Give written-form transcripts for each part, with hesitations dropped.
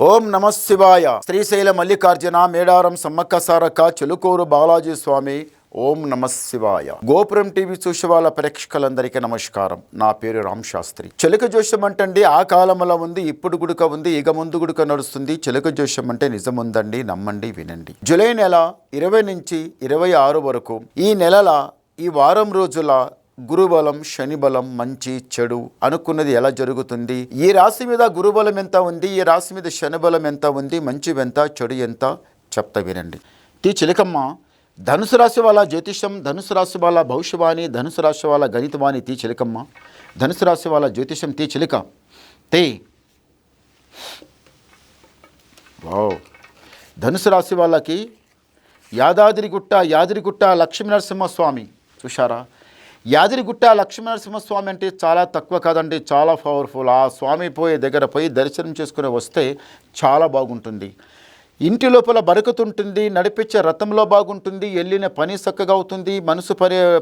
ఓం నమ శివాయ. శ్రీశైల మల్లికార్జున మేడారం సమ్మక్క సారక్క చెలుకూరు బాలాజీ స్వామి. ఓం నమ శివాయ. గోపురం టీవీ చూసే వాళ్ళ ప్రేక్షకులందరికీ నమస్కారం. నా పేరు రామ్ శాస్త్రి. చెలుక జోష్యం అంటండి ఆ కాలంలో ఉంది, ఇప్పుడు గుడుక ఉంది, ఇక ముందు గుడుక నడుస్తుంది. చెలుక జోష్యం అంటే నిజముందండి, నమ్మండి, వినండి. జూలై నెల 20 నుంచి 26 వరకు ఈ నెలల ఈ వారం రోజుల గురుబలం, శనిబలం, మంచి చెడు అనుకున్నది ఎలా జరుగుతుంది, ఈ రాశి మీద గురుబలం ఎంత ఉంది, ఈ రాశి మీద శనిబలం ఎంత ఉంది, మంచి ఎంత చెడు ఎంత చెప్తా వినండి. టీ చిలకమ్మ ధనుసు రాశి వాళ్ళ జ్యోతిషం, ధనుసు రాశి వాళ్ళ భవిష్యవాణి, ధనుసు రాశి వాళ్ళ గణితవాణి టీ చిలకమ్మ. ధనుసు రాశి వాళ్ళ జ్యోతిషం టీ చిలక తే. వావ్. ధనుసు రాశి వాళ్ళకి యాదగిరిగుట్ట లక్ష్మీనరసింహస్వామి చూశారా? యాదగిరిగుట్ట లక్ష్మీనరసింహస్వామి అంటే చాలా తక్కువ కాదండి, చాలా పవర్ఫుల్. ఆ స్వామి దగ్గర పోయి దర్శనం చేసుకుని వస్తే చాలా బాగుంటుంది. ఇంటి లోపల బరకతుంటుంది, నడిపించే రథంలో బాగుంటుంది, వెళ్ళిన పని చక్కగా అవుతుంది, మనసు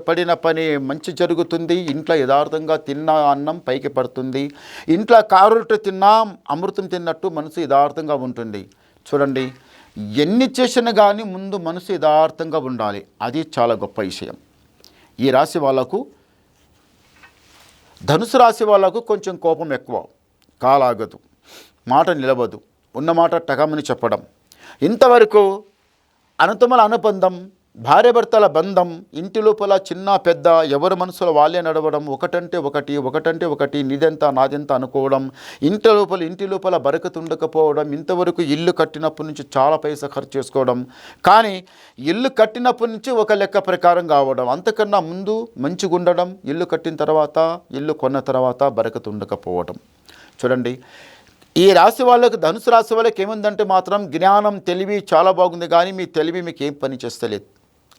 పడిన పని మంచి జరుగుతుంది. ఇంట్లో యథార్థంగా తిన్న అన్నం పైకి పడుతుంది. ఇంట్లో కారుట తిన్నా అమృతం తిన్నట్టు మనసు యథార్థంగా ఉంటుంది. చూడండి, ఎన్ని చేసినా కానీ ముందు మనసు యథార్థంగా ఉండాలి, అది చాలా గొప్ప విషయం. ఈ రాశి వాళ్ళకు, ధనుసు రాశి వాళ్ళకు కొంచెం కోపం ఎక్కువ, కాలాగదు, మాట నిలవదు, ఉన్నమాట టకమని చెప్పడం. ఇంతవరకు అనుతమల అనుబంధం, భార్యాభర్తల బంధం, ఇంటి లోపల చిన్న పెద్ద ఎవరి మనసులో వాళ్ళే నడవడం, ఒకటంటే ఒకటి నీదెంత నాదెంత అనుకోవడం, ఇంటి లోపల బరకతు ఉండకపోవడం. ఇంతవరకు ఇల్లు కట్టినప్పటి నుంచి చాలా పైసా ఖర్చు చేసుకోవడం, కానీ ఇల్లు కట్టినప్పటి నుంచి ఒక లెక్క ప్రకారం కావడం, అంతకన్నా ముందు మంచిగా ఉండడం, ఇల్లు కట్టిన తర్వాత, ఇల్లు కొన్న తర్వాత బరకతు ఉండకపోవడం. చూడండి, ఈ రాశి వాళ్ళకి, ధనుసు రాశి వాళ్ళకి ఏముందంటే మాత్రం జ్ఞానం, తెలివి చాలా బాగుంది, కానీ మీ తెలివి మీకు ఏం పని చేస్తలేదు,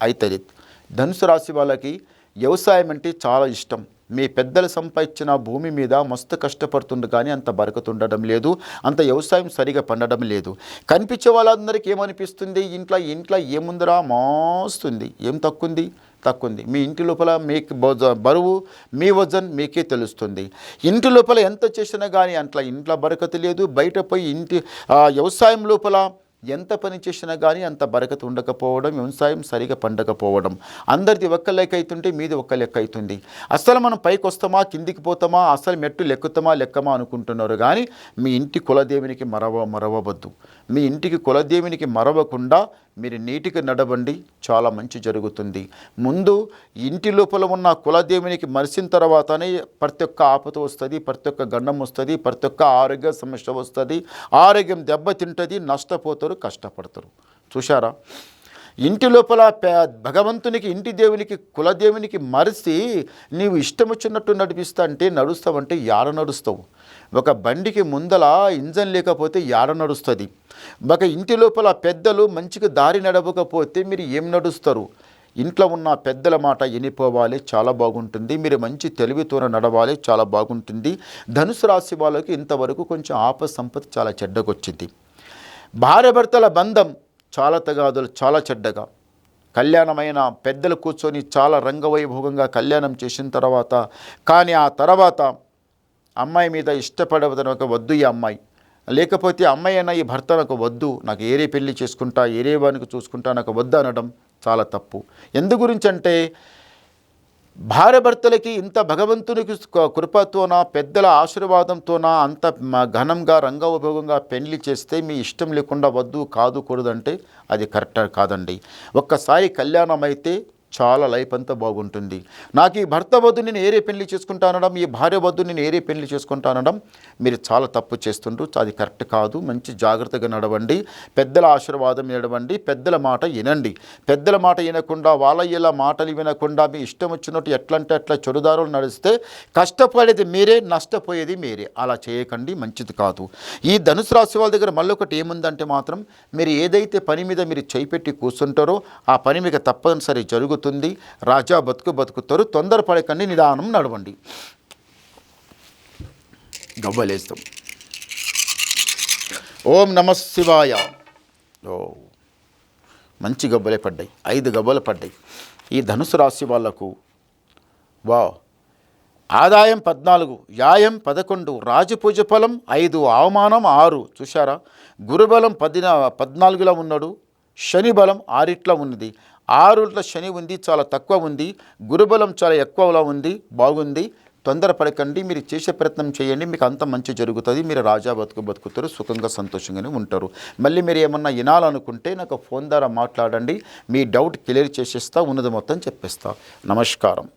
అయితలేదు. ధనుసు రాశి వాళ్ళకి వ్యవసాయం అంటే చాలా ఇష్టం. మీ పెద్దలు సంపాదించిన భూమి మీద మస్తు కష్టపడుతుండు, కానీ అంత బరకతుండడం లేదు, అంత వ్యవసాయం సరిగా పండడం లేదు. కనిపించే వాళ్ళందరికీ ఏమనిపిస్తుంది, ఇంట్లో ఏముందిరా మస్తుంది, ఏం తక్కువ ఉంది. మీ ఇంటి లోపల మీకు బరువు, మీ వజన్ మీకే తెలుస్తుంది. ఇంటి లోపల ఎంత చేసినా కానీ ఇంట్లో బరకత లేదు. బయట పోయి వ్యవసాయం లోపల ఎంత పని చేసినా కానీ అంత బరకత ఉండకపోవడం, వ్యవసాయం సరిగా పండకపోవడం. అందరిది ఒక్క లెక్క అవుతుంటే మీది ఒక్క లెక్క అవుతుంది. అసలు మనం పైకి వస్తామా, కిందికి పోతామా, అసలు మెట్టు లెక్కమా అనుకుంటున్నారు, కానీ మీ ఇంటి కులదేవునికి మరవవద్దు. మీ ఇంటికి కులదేవునికి మరవకుండా మీరు నీటికి నడవండి, చాలా మంచి జరుగుతుంది. ముందు ఇంటి లోపల ఉన్న కులదేవునికి మరిసిన తర్వాతనే ప్రతి ఒక్క ఆపద వస్తుంది, ప్రతి ఒక్క గండం వస్తుంది, ప్రతి ఒక్క ఆరోగ్య సమస్య వస్తుంది. ఆరోగ్యం దెబ్బతింటుంది, నష్టపోతారు, కష్టపడతారు. చూశారా? ఇంటి లోపల భగవంతునికి, ఇంటి దేవునికి, కులదేవునికి మరిసి నీవు ఇష్టం వచ్చినట్టు నడుస్తావంటే యాడ నడుస్తావు? ఒక బండికి ముందల ఇంజన్ లేకపోతే యాడ నడుస్తుంది? ఒక ఇంటి లోపల పెద్దలు మంచిగా దారి నడవకపోతే మీరు ఏం నడుస్తారు? ఇంట్లో ఉన్న పెద్దల మాట వినిపోవాలి, చాలా బాగుంటుంది. మీరు మంచి తెలివితోన నడవాలి, చాలా బాగుంటుంది. ధనుసు రాశి వాళ్ళకి ఇంతవరకు కొంచెం సంపద చాలా చెడ్డగొచ్చింది. భార్యాభర్తల బంధం చాలా తగాదులు, చాలా చెడ్డగా. కళ్యాణమైన పెద్దలు కూర్చొని చాలా రంగవైభోగంగా కళ్యాణం చేసిన తర్వాత, కానీ ఆ తర్వాత అమ్మాయి మీద ఇష్టపడవదనక వద్దు ఈ అమ్మాయి, లేకపోతే అమ్మాయి అయినా ఈ భర్త నాకు వద్దు, నాకు ఏరే పెళ్లి చేసుకుంటా, ఏరే వానికి చూసుకుంటా, నాకు వద్దు అనడం చాలా తప్పు. ఎందు గురించి అంటే భార్యాభర్తలకి ఇంత భగవంతునికి కృపతోన, పెద్దల ఆశీర్వాదంతోన అంత ఘనంగా రంగవైభోగంగా పెళ్లి చేస్తే మీ ఇష్టం లేకుండా వద్దు, కూడదంటే అది కరెక్ట్ కాదండి. ఒక్కసారి కళ్యాణం అయితే చాలా లైఫ్ అంతా బాగుంటుంది. నాకు ఈ భర్త వద్దు, నేను ఏరే పెళ్లి చేసుకుంటానడం, ఈ భార్య వద్దు, నేను ఏరే పెళ్లి చేసుకుంటానడం మీరు చాలా తప్పు చేస్తుండ్రు. అది కరెక్ట్ కాదు. మంచి జాగ్రత్తగా నడవండి, పెద్దల ఆశీర్వాదం నడవండి, పెద్దల మాట వినండి. పెద్దల మాట వినకుండా, వాళ్ళ ఇలా మాటలు వినకుండా మీ ఇష్టం వచ్చినట్టు ఎట్లంటే అట్లా చెడుదారులు నడిస్తే కష్టపడేది మీరే, నష్టపోయేది మీరే. అలా చేయకండి, మంచిది కాదు. ఈ ధనుసు రాశి వాళ్ళ దగ్గర మళ్ళీ ఒకటి ఏముందంటే మాత్రం, మీరు ఏదైతే పని మీద మీరు చేయిపెట్టి కూర్చుంటారో ఆ పని మీకు తప్పనిసరి జరుగుతుంది. రాజా బతుకుతారు. తొందరపడకండి, నిదానం నడవండి. గవ్వలేస్తాం. ఓం నమ శివాయ. మంచి గవ్వలే పడ్డాయి, 5 గవ్వలు పడ్డాయి. ఈ ధనుసు రాశి వాళ్లకు ఆదాయం 14, యాయం 11, రాజపూజ ఫలం 5, అవమానం 6. చూశారా, గురుబలం 14లో ఉన్నాడు, శని బలం 6 ఉన్నది. 6 శని ఉంది, చాలా తక్కువ ఉంది. గురుబలం చాలా ఎక్కువలో ఉంది, బాగుంది. తొందరపడకండి, మీరు చేసే ప్రయత్నం చేయండి, మీకు అంత మంచి జరుగుతుంది. మీరు రాజా బతుకుతారు, సుఖంగా సంతోషంగానే ఉంటారు. మళ్ళీ మీరు ఏమన్నా వినాలనుకుంటే నాకు ఫోన్ ద్వారా మాట్లాడండి, మీ డౌట్ క్లియర్ చేసేస్తా, ఉన్నది మొత్తం చెప్పేస్తా. నమస్కారం.